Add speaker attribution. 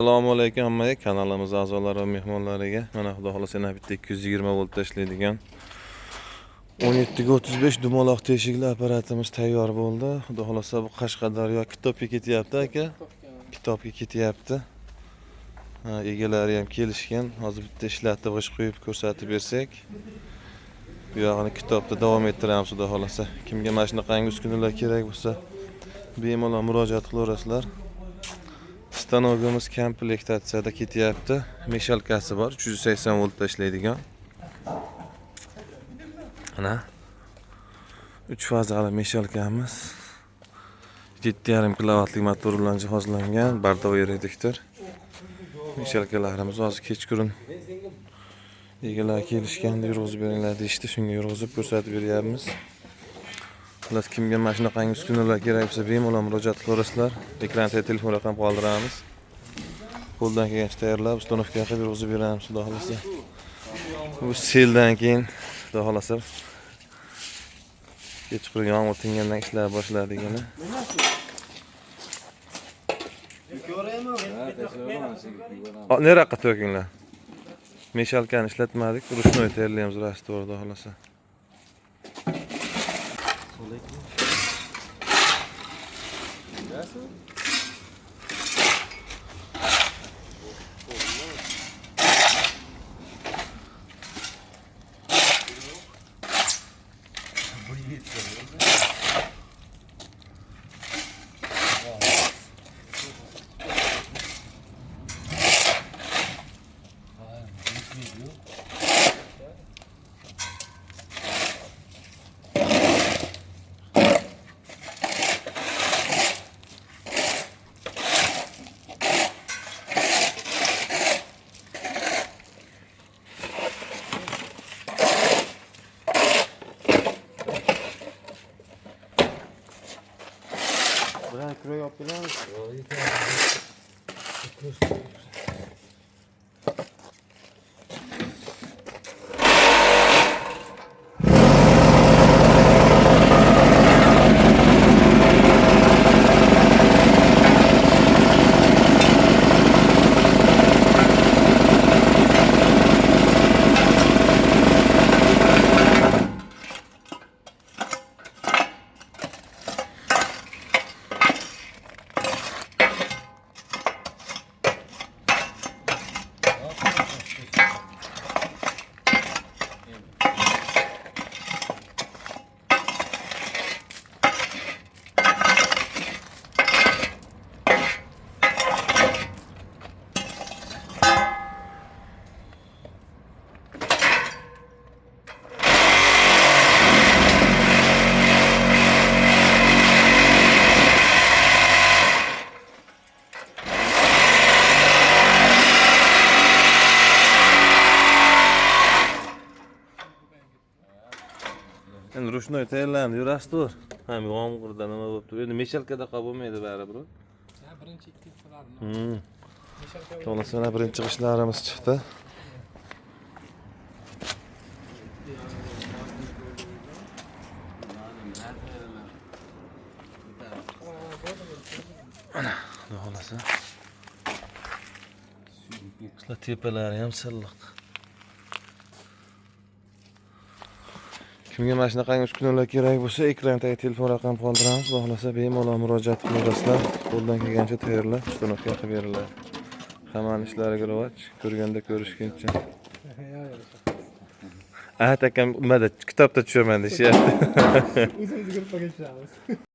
Speaker 1: Assalomu alaykum hammaga, kanalimiz a'zolari va mehmonlariga. Mana xudo xolasa yana bitta 220 volt tashlaydigan 17 ga 35 dumaloq teshikli apparatimiz tayyor bo'ldi. Xudo xolasa bu Qashqadaryo kitobga ketyapti aka. Kitobga ketyapti. Egalari ham kelishgan. Hozir bitta ishlatib g'ish qo'yib ko'rsatib bersak, bu yog'ini kitobda davom ettiramiz xudo xolasa. Kimga mana shunaqangi uskunalar kerak bo'lsa, bemalol murojaat qilaverasizlar. Stanogimiz komplektatsiyada ketyapti. Meshalkasi bor, 380 volt tashlaydigan. Mana 3 fazali meshalkamiz. 7,5 kilovatlik motor bilan jihozlangan, bardovoy reduktor. Meshalkalarimiz hozir kechqurun egalar kelishganda yurg'izib beringlar deyishdi, shunga yurg'izib ko'rsatib beryapmiz. Xullas, kimga mana shunaqangi uskunalar kerak bo'lsa, bemalol murojaat qilaverasizlar. Ekranda telefon raqam qoldiramiz. Qo'ldan kelgancha tayyorlab, ustanovka qilib yurg'izib beramiz, xudo xolasa. Bu seldan keyin xudo xolasa kechqurun yomg'ir tingandan ishlar boshladigani. Nariyoqqa to'kinglar. Meshalkani ishlatmadik, ruchnoy tayyorlaymiz rastor, xudo xolasa.
Speaker 2: Buran kira yapıyorlar.
Speaker 1: Endi ruchnoy tayyorlandi, yurasizlar. Ham yomg'irda nima bo'pti? Endi meshalkada bo'lmaydi baribir.
Speaker 2: Ha, birinchi ikki qilardim.
Speaker 1: To'g'risini birinchi g'ishlarimiz chiqdi. Ana, xudo xolasa. Sizlar tepalari ham silliq. Kimga mana shunaqangi uskunalar kerak bo'lsa, ekrandagi telefon raqam qoldiramiz. Xudo xolasa bemalol murojaat qilaverasizlar. Qo'ldan kelgancha tayyorlab, ustanovka qilib beriladi. Hammaning ishlariga rivoj, ko'rganda ko'rishguncha. Akam nimada kitobda tushaman deyapti.
Speaker 2: O'zimiz gruppaga tushamiz.